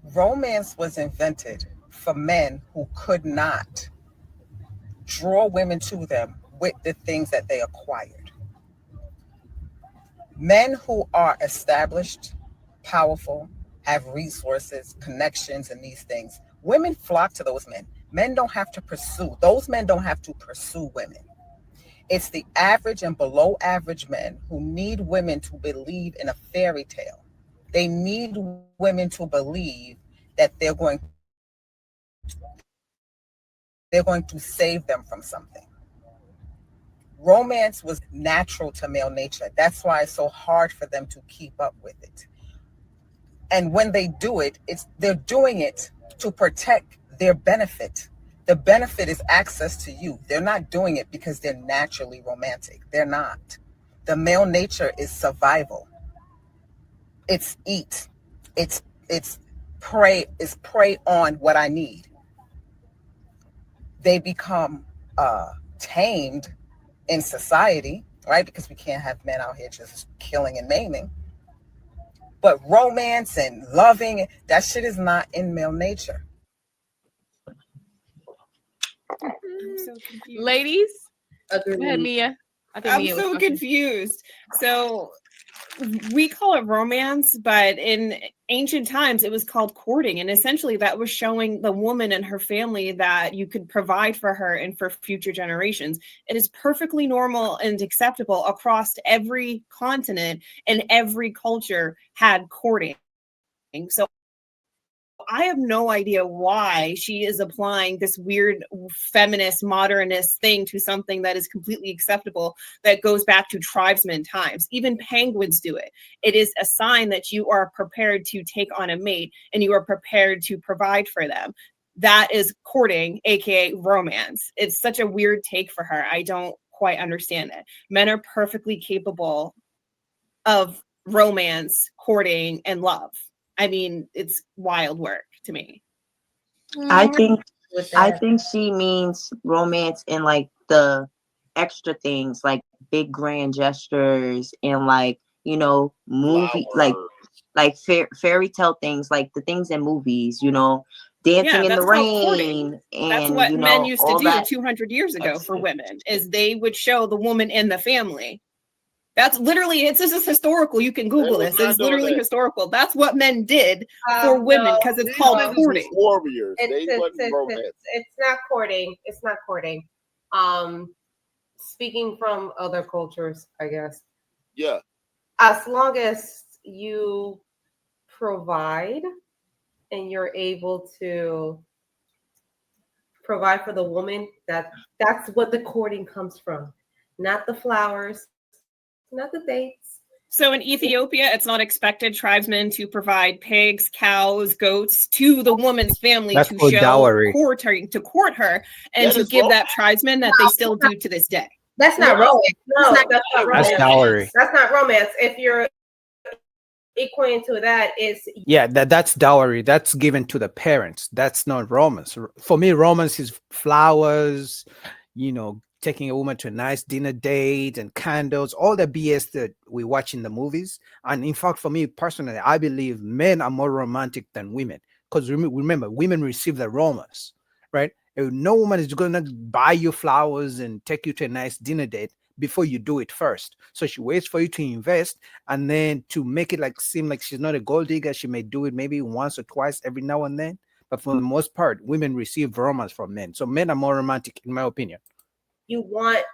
Romance was invented for men who could not draw women to them with the things that they acquired. Men who are established, powerful, have resources, connections, and these things, women flock to those men. Men don't have to pursue, those men don't have to pursue women. It's the average and below average men who need women to believe in a fairy tale. They need women to believe that they're going to save them from something. Romance was natural to male nature. That's why it's so hard for them to keep up with it. And when they do it, they're doing it to protect their benefit. The benefit is access to you. They're not doing it because they're naturally romantic. They're not. The male nature is survival. It's eat. It's prey. It's prey on what I need. They become tamed in society, right? Because we can't have men out here just killing and maiming. But romance and loving, that shit is not in male nature. I'm so confused. Ladies, go ahead, Agreed. Mia. I think I'm Mia was so talking. confused. So we call it romance, but in ancient times it was called courting, and essentially that was showing the woman and her family that you could provide for her and for future generations. It is perfectly normal and acceptable across every continent, and every culture had courting. So I have no idea why she is applying this weird feminist modernist thing to something that is completely acceptable, that goes back to tribesmen times. Even penguins do it. It is a sign that you are prepared to take on a mate and you are prepared to provide for them. That is courting, aka romance. It's such a weird take for her. I don't quite understand it. Men are perfectly capable of romance, courting, and love. I mean, it's wild work to me. I think With I that, think she means romance in like the extra things, like big grand gestures and like, movie Flowers. like fairy tale things, like the things in movies, dancing Yeah, in the that's called courting. rain That's and what men used to all do that. 200 years ago for Excellent. women, is they would show the woman in the family. That's literally, this is historical. You can Google was this. not It's doing literally that. historical. That's what men did for women, because it's These called niggas was courting. warriors. They it's wasn't romance. it's not courting. It's not courting. Um, Speaking from other cultures, I guess, Yeah. as long as you provide and you're able to provide for the woman, that's what the courting comes from, not the flowers, not the dates. So in Ethiopia, it's not expected tribesmen to provide pigs, cows, goats to the woman's family That's to called show dowry. to court her, and That to is give wrong. that tribesman that they still do to this day. That's not No, romance. no, That's not That's romance. dowry. That's not romance. If you're equating to that, it's Yeah, that's dowry. That's given to the parents. That's not romance. For me, romance is flowers, taking a woman to a nice dinner date and candles, all the BS that we watch in the movies. And in fact, for me personally, I believe men are more romantic than women. Because remember, women receive the romance, right? No woman is going to buy you flowers and take you to a nice dinner date before you do it first. So she waits for you to invest, and then to make it like seem like she's not a gold digger, she may do it maybe once or twice every now and then. But for the most part, women receive romance from men. So men are more romantic, in my opinion. you want,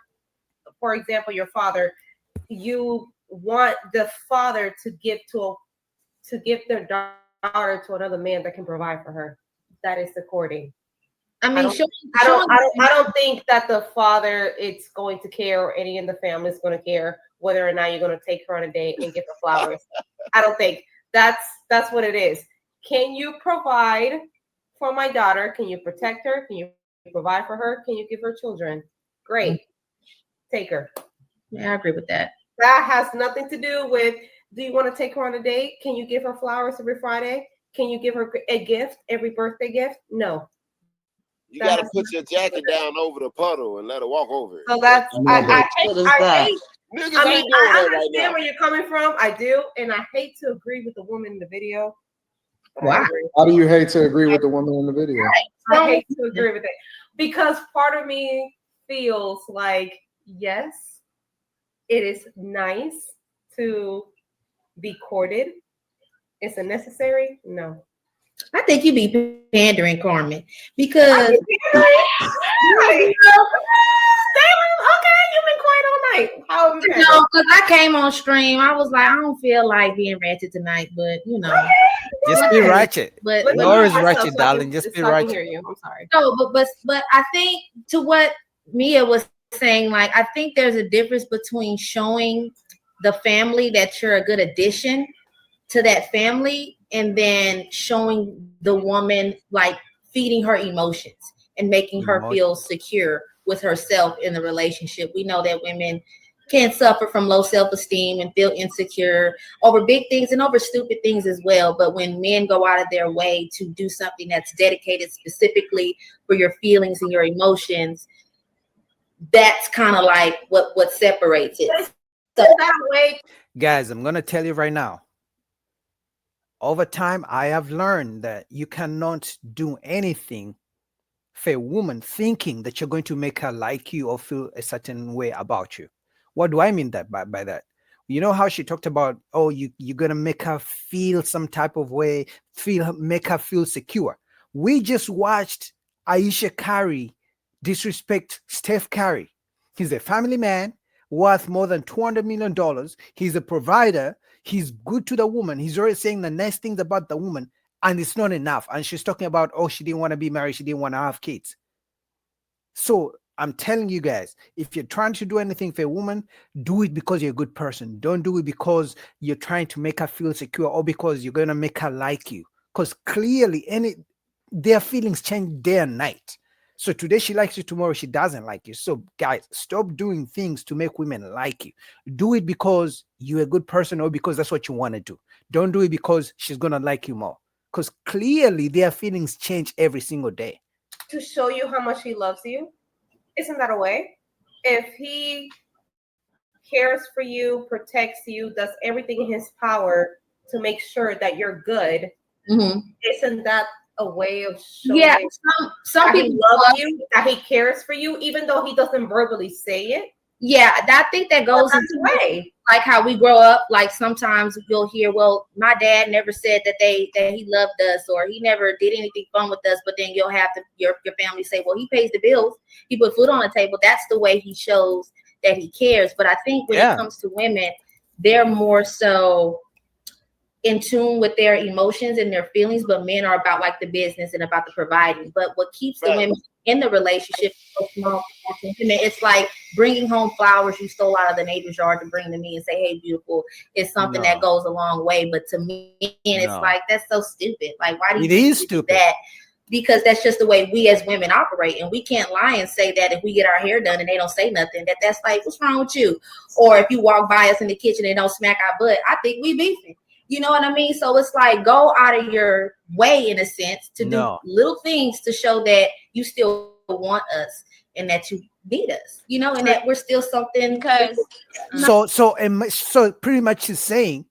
for example, your father. You want the father to give their daughter to another man that can provide for her. That is the courting. I mean, I don't think that the father is going to care, or any in the family is going to care whether or not you're going to take her on a date and give her flowers. I don't think that's what it is. Can you provide for my daughter? Can you protect her? Can you provide for her? Can you give her children? Great. Take her. yeah, I agree with that. That has nothing to do with, do you want to take her on a date? Can you give her flowers every Friday? Can you give her a gift, every birthday gift? No. You got to put your jacket down over the puddle and let her walk over it. So that's, I hate, What is that? Niggas I mean, ain't doing I that right understand now. where you're coming from. I do. And I hate to agree with the woman in the video. I agree. How do you hate to agree with the woman in the video? I hate to agree with it because part of me feels like, yes, it is nice to be courted. Is it necessary? No. I think you be pandering, Carmen, because Okay, you've been quiet all night. How have you been? because I came on stream, I was like, I don't feel like being ratchet tonight, but Just be ratchet. but Let me Laura's mute myself ratchet, so I can- darling. Just be so I can ratchet. hear you. I'm sorry. no, but I think to what Mia was saying, like I think there's a difference between showing the family that you're a good addition to that family and then showing the woman like feeding her emotions and making her feel secure with herself in the relationship. We know that women can suffer from low self-esteem and feel insecure over big things and over stupid things as well. But when men go out of their way to do something that's dedicated specifically for your feelings and your emotions, that's kind of like what separates it. So That way, Guys, I'm gonna tell you right now. Over time, I have learned that you cannot do anything for a woman thinking that you're going to make her like you or feel a certain way about you. What do I mean that by that? You know how she talked about, oh, you're gonna make her feel some type of way, make her feel secure. We just watched Aisha Curry disrespect Steph Curry. He's a family man worth more than $200 million. He's a provider. He's good to the woman. He's already saying the nice things about the woman, and it's not enough. And she's talking about, oh, she didn't want to be married. She didn't want to have kids. So I'm telling you guys, if you're trying to do anything for a woman, do it because you're a good person. Don't do it because you're trying to make her feel secure or because you're going to make her like you. Because clearly their feelings change day and night. So today she likes you, tomorrow she doesn't like you. So guys, stop doing things to make women like you. Do it because you're a good person or because that's what you want to do. Don't do it because she's going to like you more. Because clearly their feelings change every single day. to show you how much he loves you, isn't that a way? If he cares for you, protects you, does everything in his power to make sure that you're good, isn't that a way of showing some that people he loves you, that he cares for you, even though he doesn't verbally say it? Yeah, I think that goes into way. Like how we grow up. Like sometimes you'll hear, well, my dad never said that he loved us or he never did anything fun with us. But then you'll have your family say, well, he pays the bills, he put food on the table. That's the way he shows that he cares. But I think when it comes to women, they're more so in tune with their emotions and their feelings, but men are about like the business and about the providing. But what keeps the women in the relationship so small, it's like bringing home flowers you stole out of the neighbor's yard to bring to me and say, hey, beautiful, it's something that goes a long way. But to me, it's like, that's so stupid. Like, why do you do that? Because that's just the way we as women operate. And we can't lie and say that if we get our hair done and they don't say nothing, that's like, what's wrong with you? Or if you walk by us in the kitchen and don't smack our butt, I think we beefing. You know what I mean? So it's like, go out of your way, in a sense, to do little things to show that you still want us and that you need us, you know, and that we're still something. So pretty much she's saying,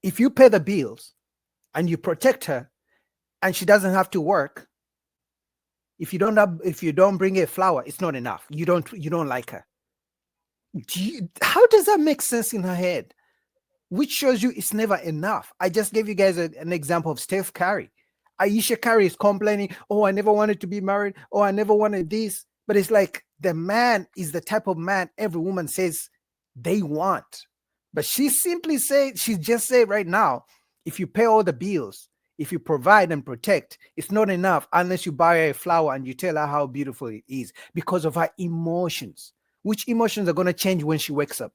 if you pay the bills and you protect her and she doesn't have to work, if you don't bring a flower, it's not enough. You don't like her. How does that make sense in her head? Which shows you it's never enough. I just gave you guys an example of Steph Curry. Aisha Curry is complaining, oh, I never wanted to be married. Oh, I never wanted this. But it's like the man is the type of man every woman says they want. But she just said right now, if you pay all the bills, if you provide and protect, it's not enough unless you buy her a flower and you tell her how beautiful it is because of her emotions. Which emotions are going to change when she wakes up?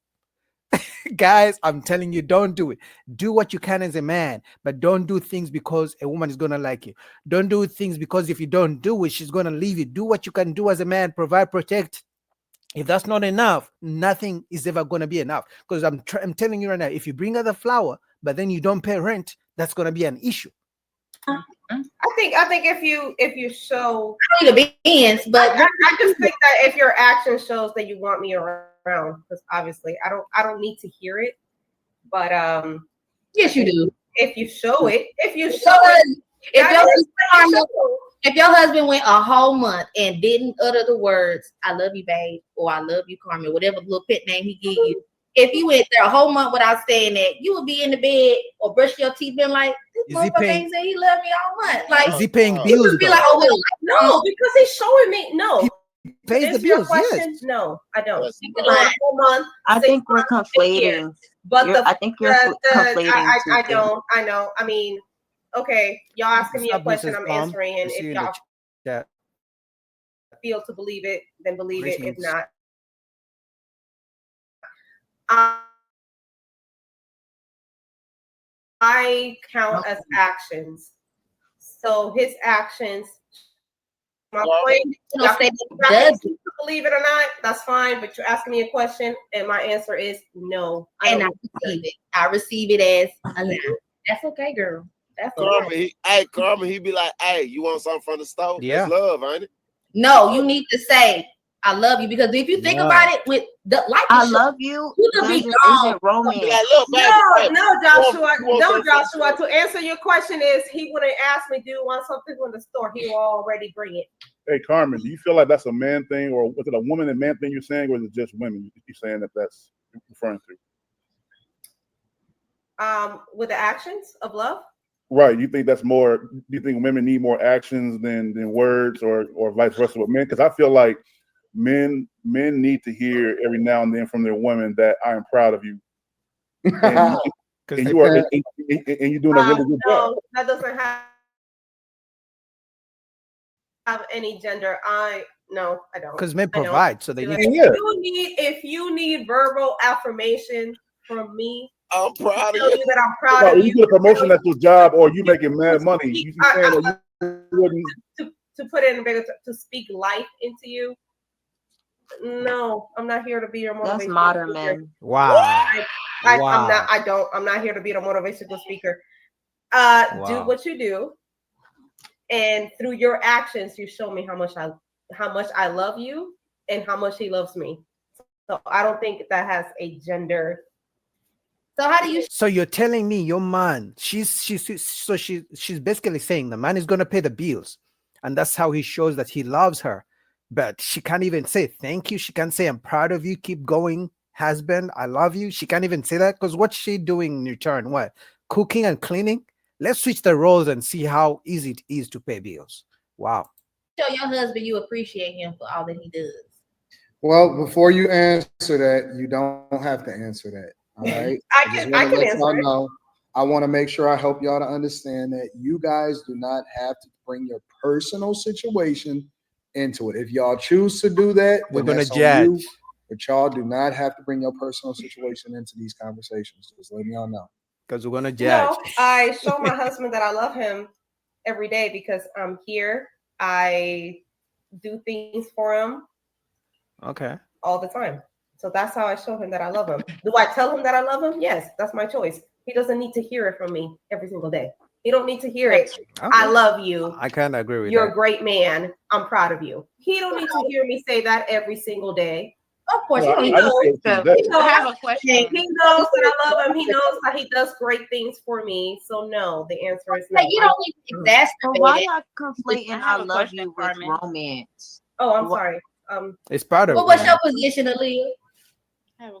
Guys, I'm telling you, don't do it. Do what you can as a man, but don't do things because a woman is going to like you. Don't do things because if you don't do it, she's going to leave you. Do what you can do as a man, provide, protect. If that's not enough, nothing is ever going to be enough. Because I'm telling you right now, if you bring her the flower, but then you don't pay rent, that's going to be an issue. I think if you show the beans, but I just think that if your action shows that you want me around, because obviously I don't need to hear it, but yes, you do. If you show it, If That is your, true. if your husband went a whole month and didn't utter the words, I love you, babe, or I love you, Carmen, whatever little pet name he gave you, if you went there a whole month without saying that, you would be in the bed or brush your teeth, being like, this Is he motherfucker paying? ain't saying he loved me all month. Like, Is he paying you bills would be though? like, oh, well, No, because he's showing me. No. He pays the Answer your bills. question. Yes. No, I don't. That's He's going a whole month. I 6 think we're months, a year. conflating. But I think you're conflating two I things. don't. I know. I mean, okay, y'all asking me a Stop question, Mrs. I'm Mom. answering, and I see if you in the y'all chat. feel to believe it, then believe Which it. If means not, I count as actions. So his actions. My point, y'all can believe it or not, that's fine. But you're asking me a question, and my answer is no. and I receive it. I receive it as a lie. That's okay, girl. That's okay. Carmen, he be like, hey, you want something from the store? Yeah. That's love, ain't it? No, you need to say I love you, because if you think about it, with the like, I love you. you could be Isn't gone. romance. No, Joshua. To answer your question is he wouldn't ask me, do you want something from the store? He will already bring it. Hey, Carmen, do you feel like that's a man thing, or was it a woman and man thing you're saying, or is it just women you're saying that's referring to? With the actions of love. Right. You think that's more? Do you think women need more actions than words, or vice versa with men? Because I feel like men need to hear every now and then from their women that I am proud of you, and you are, and you're doing a really good job. No, that doesn't have any gender. No, I don't. Because men provide, so they need. If you need verbal affirmation from me, I'm proud of tell you that I'm proud of you. You get a promotion at your job, or you making mad money. You saying that you wouldn't to put it in bigger, to speak life into you. No, I'm not here to be your motivational. That's modern speaker. men. Wow. I'm not here to be the motivational speaker. Do what you do, and through your actions, you show me how much I love you and how much he loves me. So I don't think that has a gender. So how do you? So you're telling me your man? She's basically saying the man is gonna pay the bills, and that's how he shows that he loves her. But she can't even say thank you. She can't say I'm proud of you. Keep going, husband. I love you. She can't even say that, because what's she doing in return? What? Cooking and cleaning? Let's switch the roles and see how easy it is to pay bills. Wow. Show your husband you appreciate him for all that he does. Well, before you answer that, you don't have to answer that. All right. I can answer it. I want to make sure I help y'all to understand that you guys do not have to bring your personal situation into it. If y'all choose to do that, we're gonna judge. you, but y'all do not have to bring your personal situation into these conversations. Just letting y'all know. Because we're gonna judge. No, I show my husband that I love him every day because I'm here. I do things for him. Okay. All the time. So that's how I show him that I love him. Do I tell him that I love him? Yes, that's my choice. He doesn't need to hear it from me every single day. He don't need to hear it. Okay. I love you. I kind of agree with You're that. a great man. I'm proud of you. He don't need to hear me say that every single day. Of course, he knows. I have a question. He knows that I love him. He knows that he does great things for me. So no, the answer is no. You don't need to exacerbate. Why y'all conflating I love you with romance? Oh, I'm sorry. It's part of. What was your position, Aaliyah?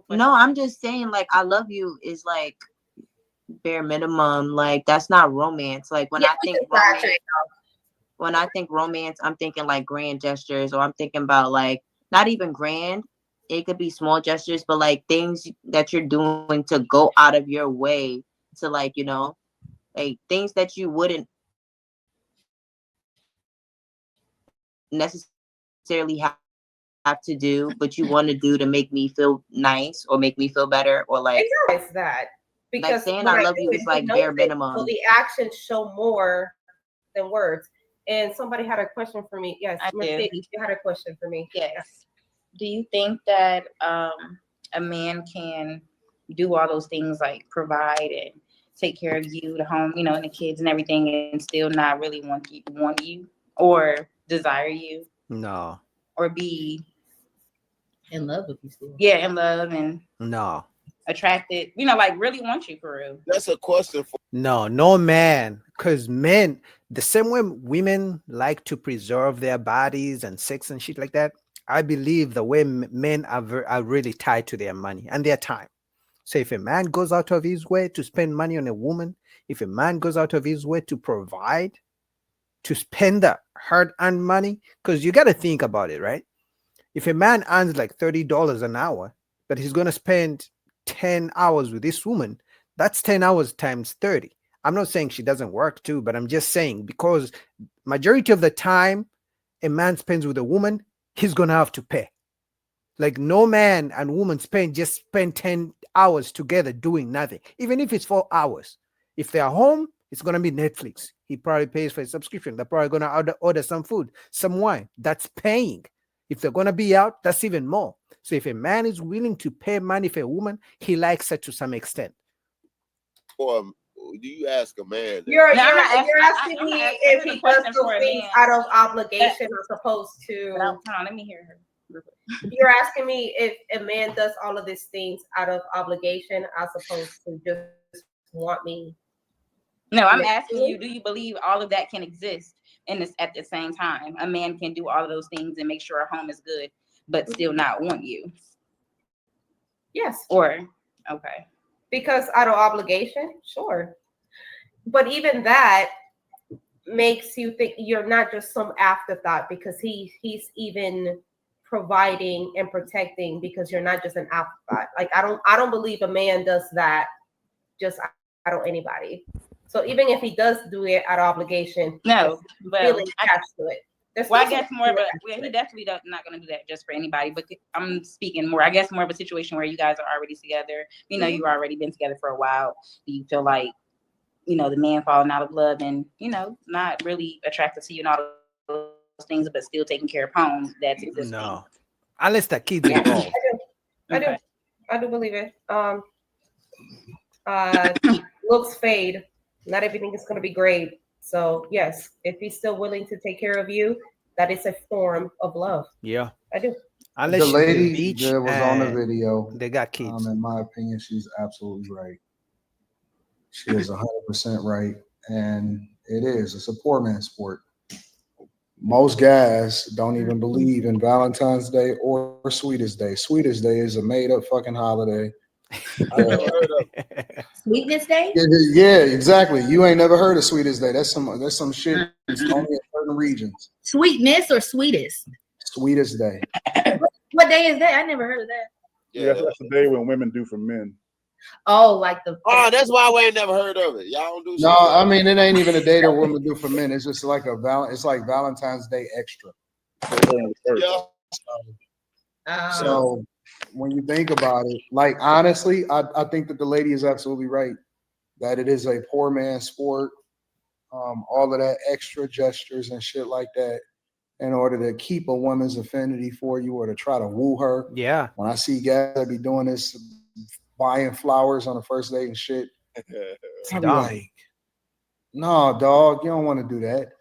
No, I'm just saying, like, I love you is like bare minimum. Like, that's not romance. Like, when I think romance, I'm thinking like grand gestures, or I'm thinking about like not even grand. It could be small gestures, but like things that you're doing to go out of your way to, like, you know, like things that you wouldn't necessarily have to do, but you want to do to make me feel nice or make me feel better, or like it's that, because like saying I love you is like bare minimum. So the actions show more than words. And somebody had a question for me. Yes, Mercedes, you had a question for me. Yes. Do you think that a man can do all those things, like provide and take care of you, the home, you know, and the kids and everything, and still not really want you or desire you? No. Or be in love with you still? Yeah, in love and no. attracted, you know, like really want you for real. That's a question for No man, because men, the same way women like to preserve their bodies and sex and shit like that, I believe the way men are really tied to their money and their time. So if a man goes out of his way to spend money on a woman, if a man goes out of his way to provide, to spend the hard-earned money, because you got to think about it, right? If a man earns like $30 an hour, but he's going to spend 10 hours with this woman, that's 10 hours times 30. I'm not saying she doesn't work too, but I'm just saying because majority of the time a man spends with a woman, he's going to have to pay. Like no man and woman spend 10 hours together doing nothing, even if it's 4 hours. If they're home, it's going to be Netflix. He probably pays for a subscription. They're probably going to order some food, some wine. That's paying. If they're going to be out, that's even more. So if a man is willing to pay money for a woman, he likes her to some extent. or do you ask a man? You're No, I'm not asking I'm me not asking if the he does question those for a things man. out of obligation as opposed But to. hold on, let me hear her. You're asking me if a man does all of these things out of obligation as opposed to just want me. No, I'm asking you, do you believe all of that can exist in this at the same time? A man can do all of those things and make sure a home is good, but still not want you. Yes. Or okay. Because out of obligation, sure. But even that makes you think you're not just some afterthought because he's even providing and protecting because you're not just an afterthought. Like I don't believe a man does that just out of anybody. So even if he does do it out of obligation, No, feeling attached to it. Well, I guess more of a he definitely not going to do that just for anybody. But I'm speaking more, I guess, more of a situation where you guys are already together. You know, you've already been together for a while. Do you feel like, you know, the man falling out of love and, you know, not really attracted to you and all those things, but still taking care of home? That's existing. No, unless the kids involved. I do believe it. Looks fade. Not everything is going to be great. So yes, if he's still willing to take care of you, that is a form of love. Yeah, I do. Unless the she's the lady beach that was on the and video, they got kids. in my opinion, she's absolutely right. She is 100% right, and it's a poor man's sport. Most guys don't even believe in Valentine's Day or Sweetest Day. Sweetest Day is a made-up fucking holiday. I never heard of Sweetness Day? Yeah, exactly. You ain't never heard of Sweetest Day. That's some shit. It's only in certain regions. Sweetness or sweetest? Sweetest Day. What day is that? I never heard of that. Yeah, that's the day when women do for men. Oh, like the. Oh, that's why we ain't never heard of it. Y'all don't do. No, I mean it ain't even a day that women do for men. It's just like it's like Valentine's Day extra. Yeah. So when you think about it, like honestly, I think that the lady is absolutely right. That it is a poor man's sport. All of that extra gestures and shit like that in order to keep a woman's affinity for you or to try to woo her. Yeah. When I see guys that be doing this, buying flowers on the first date and shit, I'm like, no, dog, you don't want to do that.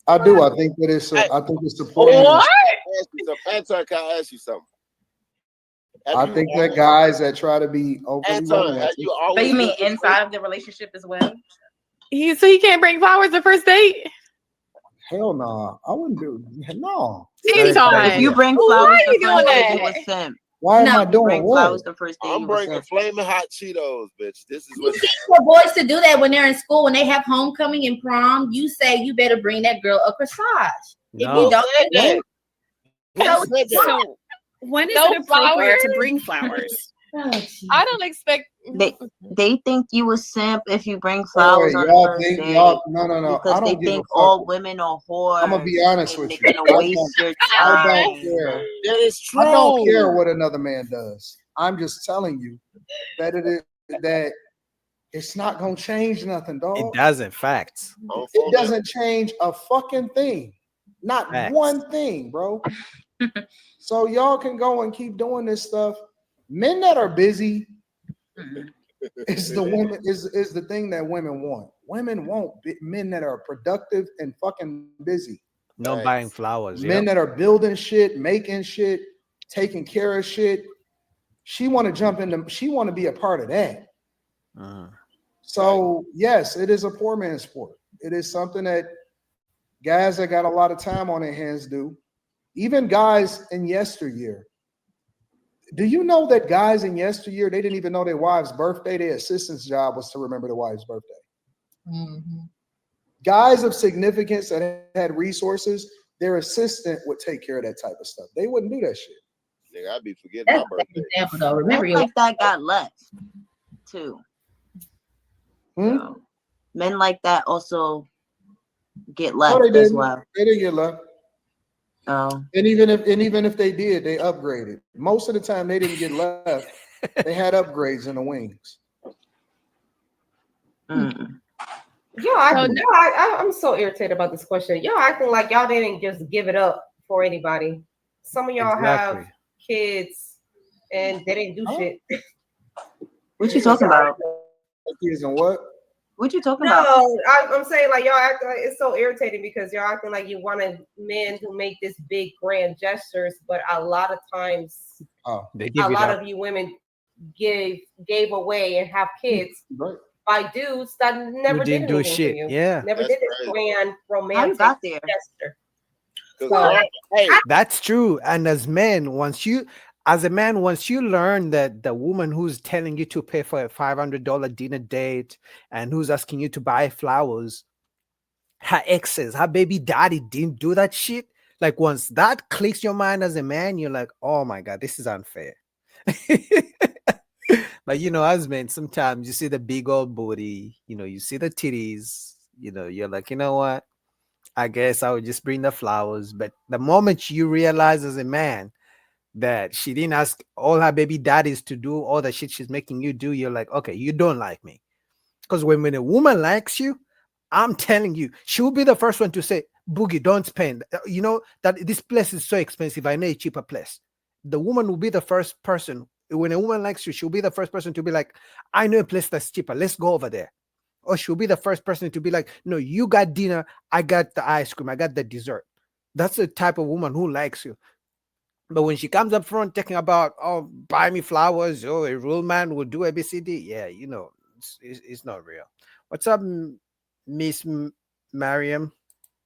I do. I think that I think it's the poor man's. Anton, can I ask you something? I think that guys that try to be overly romantic. So you mean inside of the relationship as well? So he can't bring flowers the first date? Hell no, I wouldn't do. No. If you bring flowers the first date, you a simp. Why am I doing what? Flowers the first date, I'm bringing flaming hot Cheetos, bitch. This is what. For boys to do that when they're in school, when they have homecoming and prom, you say you better bring that girl a corsage. If you don't, so when is it appropriate to bring flowers? I don't expect. They think you a simp if you bring flowers on the first date. No. Because they think all women are whores. I'm gonna be honest with you. They're gonna waste your time. I don't care. That is true. I don't care what another man does. I'm just telling you that it's not gonna change nothing, dog. It doesn't. Facts. It doesn't change a fucking thing. Not one thing, bro. So y'all can go and keep doing this stuff. Men that are busy is the thing that women want. Women want men that are productive and fucking busy. No buying flowers. Men that are building shit, making shit, taking care of shit. she want to jump into, she want to be a part of that. So yes, it is a poor man's sport. It is something that guys that got a lot of time on their hands do. Even guys in yesteryear. Do you know that guys in yesteryear, they didn't even know their wife's birthday? Their assistant's job was to remember their wife's birthday. Mm-hmm. Guys of significance that had resources, their assistant would take care of that type of stuff. They wouldn't do that shit. Nigga, I'd be forgetting That's my birthday. an example, though. Remember, Men like that got left too. So, men like that also get left No, they as didn't. well. They didn't get left. Oh. And even if they did, they upgraded. Most of the time, they didn't get left. They had upgrades in the wings. I'm so irritated about this question. Y'all acting like y'all didn't just give it up for anybody. Some of y'all have kids and they didn't do shit. What you talking about? Kids and what? What you talking about? No, I'm saying like y'all acting like it's so irritating because y'all acting like you wanted men to make this big grand gestures, but a lot of times, a lot of you women gave away and have kids by dudes that never did anything for you. Yeah, never did this grand romantic gesture. That's true. And as men, once you learn that the woman who's telling you to pay for a $500 dinner date and who's asking you to buy flowers, her exes, her baby daddy didn't do that shit. Like once that clicks your mind as a man, you're like, oh my God, this is unfair. But as men, sometimes you see the big old booty, you see the titties, you're like, you know what? I guess I would just bring the flowers. But the moment you realize as a man that she didn't ask all her baby daddies to do all the shit she's making you do, you're like, okay, you don't like me. Because when a woman likes you, I'm telling you, she will be the first one to say, Boogie, don't spend. You know that this place is so expensive. I know a cheaper place. The woman will be the first person. When a woman likes you, she'll be the first person to be like, I know a place that's cheaper. Let's go over there. Or she'll be the first person to be like, no, you got dinner. I got the ice cream. I got the dessert. That's the type of woman who likes you. But when she comes up front talking about, oh, buy me flowers, oh, a real man will do ABCD. Yeah, it's not real. What's up, Miss Mariam?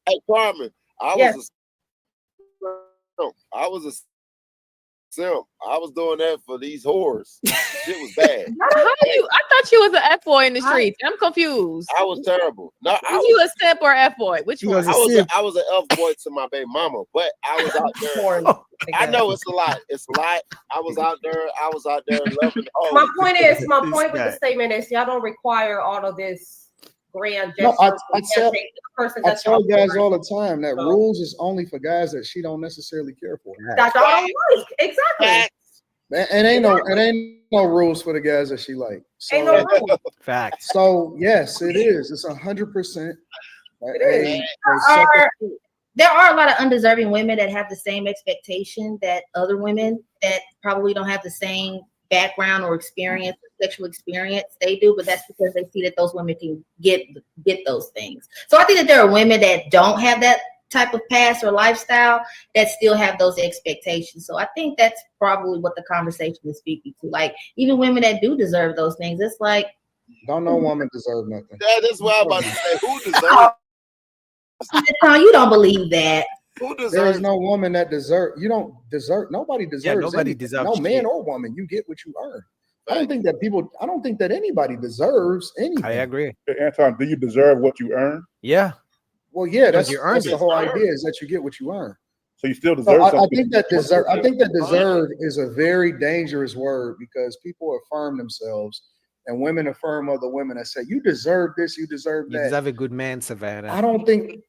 Hey, Carmen, I was a simp. I was doing that for these whores. Shit was bad. I thought you was an F boy in the streets. I'm confused. I was terrible. No, was you a simp or F boy? Which one? I was an F boy to my baby mama, but I was out there. I know it's a lot. It's a lot. I was out there loving. My point with the statement is y'all don't require all of this grand gesture. No, I tell guys all the time that rules is only for guys that she don't necessarily care for. That's all I like. Exactly. And ain't no rules for the guys that she like. So, ain't no rules. Facts. So yes, it is. It's 100%. There are a lot of undeserving women that have the same expectation that other women that probably don't have the same background or experience, sexual experience they do, but that's because they see that those women can get those things. So I think that there are women that don't have that type of past or lifestyle that still have those expectations. So I think that's probably what the conversation is speaking to. Like even women that do deserve those things, it's like don't no woman deserve nothing. Yeah, that's what I'm about to say. Who deserves? No, you don't believe that. Who deserves? There is no woman that deserve. You don't deserve. Nobody deserves. Yeah, nobody anything. deserves. No man or woman. You get what you earn. I don't think that anybody deserves anything. I agree. Anton, do you deserve what you earn? Yeah. Well, yeah, that's the whole idea is that you get what you earn. So you still deserve something. I think that deserve is a very dangerous word because people affirm themselves and women affirm other women and say, you deserve this, you deserve that. You deserve a good man, Savannah. I don't think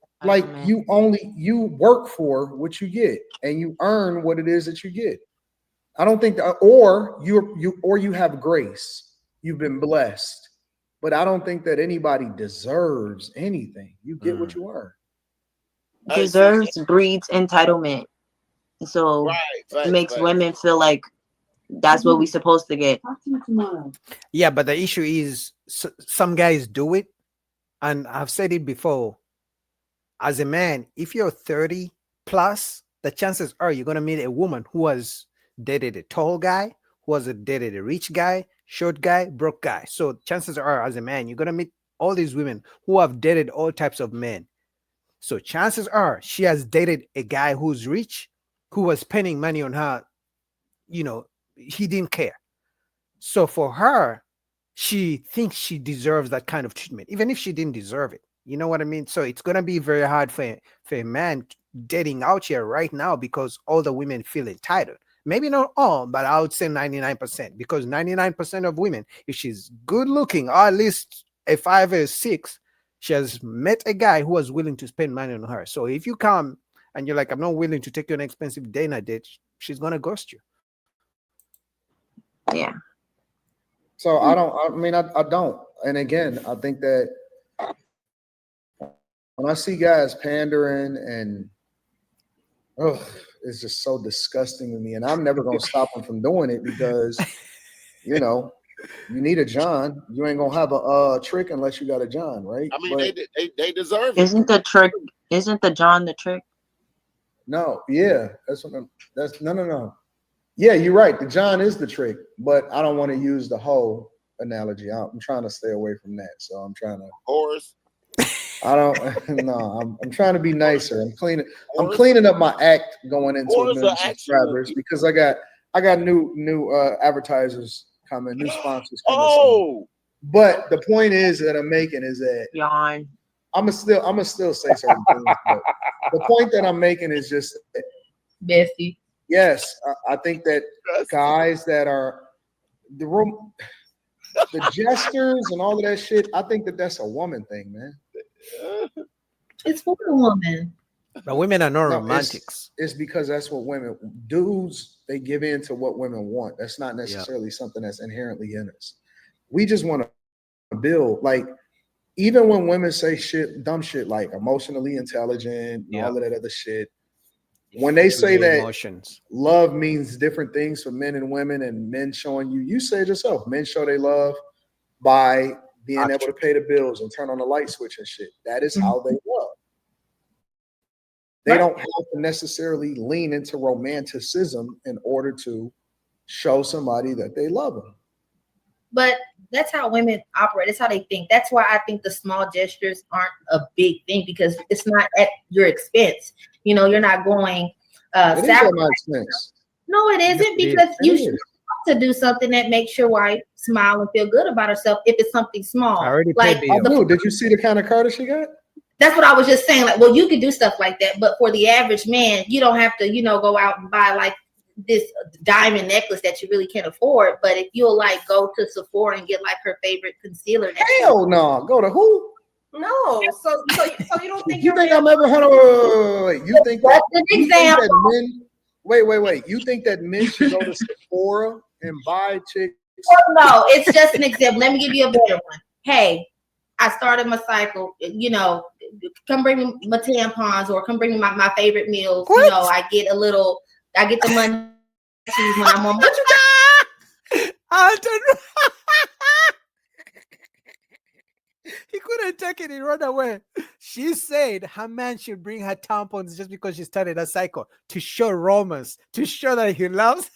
you work for what you get and you earn what it is that you get. I don't think that, or you have grace. You've been blessed. But I don't think that anybody deserves anything. You get what you earn. Deserves breeds entitlement. So it makes women feel like that's what we're supposed to get. Yeah, but the issue is some guys do it. And I've said it before. As a man, if you're 30 plus, the chances are you're going to meet a woman who has dated a tall guy, who was dated a rich guy, short guy, broke guy. So chances are, as a man, you're gonna meet all these women who have dated all types of men. So chances are she has dated a guy who's rich, who was spending money on her. You know, he didn't care. So for her, she thinks she deserves that kind of treatment, even if she didn't deserve it. You know what I mean? So it's gonna be very hard for a man dating out here right now because all the women feel entitled. Maybe not all, but I would say 99%, because 99% of women, if she's good looking, or at least a 5 or 6, she has met a guy who was willing to spend money on her. So if you come and you're like, I'm not willing to take you on an expensive dinner date, she's gonna ghost you. Yeah. So I don't. And again, I think that when I see guys pandering and it's just so disgusting to me. And I'm never gonna stop them from doing it because you know, you need a John. You ain't gonna have a trick unless you got a John, right? I mean, they deserve it. Isn't the trick? Isn't the John the trick? No, yeah, that's no. Yeah, you're right. The John is the trick, but I don't want to use the whole analogy. I'm trying to stay away from that. So I'm trying to horse. I don't no. I'm trying to be nicer. I'm cleaning up my act going into a million subscribers because I got new advertisers coming, new sponsors coming. Oh, but the point is that I'm making is that Yawn. I'm gonna still say certain things. But the point that I'm making is just Bestie. Yes, I think that guys that are the gestures and all of that shit, I think that that's a woman thing, man. It's for a woman. But women are not romantics. It's because that's what dudes, they give in to what women want. That's not necessarily something that's inherently in us. We just want to build, like, even when women say dumb shit like emotionally intelligent, and all of that other shit. When they say that emotions, love means different things for men and women, and men showing you said yourself, men show they love by being able to pay the bills and turn on the light switch and shit. That is how they love. They don't have to necessarily lean into romanticism in order to show somebody that they love them. But that's how women operate. That's how they think. That's why I think the small gestures aren't a big thing, because it's not at your expense. You know, you're not going it is at my expense. No, it isn't, because you should to do something that makes your wife smile and feel good about herself if it's something small. Did you see the kind of car that she got? That's what I was just saying. Like, well, you could do stuff like that, but for the average man, you don't have to, go out and buy like this diamond necklace that you really can't afford. But if you'll like go to Sephora and get like her favorite concealer, hell no, go to who? No, so you don't think you think I'm ever wait. You think that's an example? Wait. You think that men should go to Sephora and buy chicks? Oh, no, it's just an example. Let me give you a better one. Hey, I started my cycle. Come bring me my tampons, or come bring me my favorite meals. What? I get the money when I'm on my. I don't know. He couldn't take it. He ran away. She said her man should bring her tampons just because she started a cycle, to show romance, to show that he loves.